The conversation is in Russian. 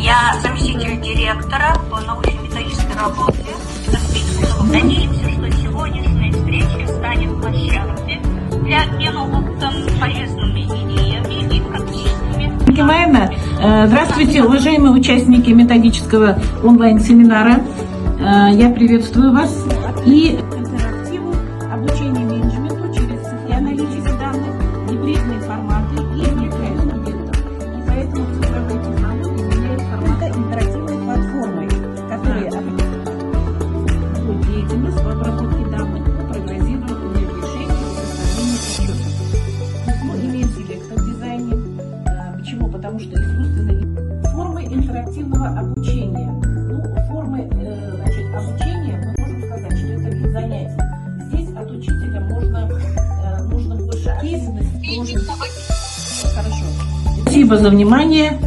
Я заместитель директора по научно-методической работе. Надеемся, что сегодняшняя встреча станет площадкой для обмена опытом, полезными идеями и практическими. Николаевна, здравствуйте, уважаемые участники методического онлайн-семинара. Я приветствую вас. И интерактиву, обучение менеджменту через цифровые аналитики данных, гибридные форматы и микроинструментов. И поэтому цифровые технологии меняют форматы интерактивной платформы, которые определяют деятельность в обработке данных по прогнозированию решений и составлению отчетов. Мы имеем селектор в дизайне. Почему? Потому что искусственные формы интерактивного обучения. Формы обучения, мы можем сказать, что это вид занятий. Здесь от учителя нужно больше активности. Хорошо. Спасибо за внимание.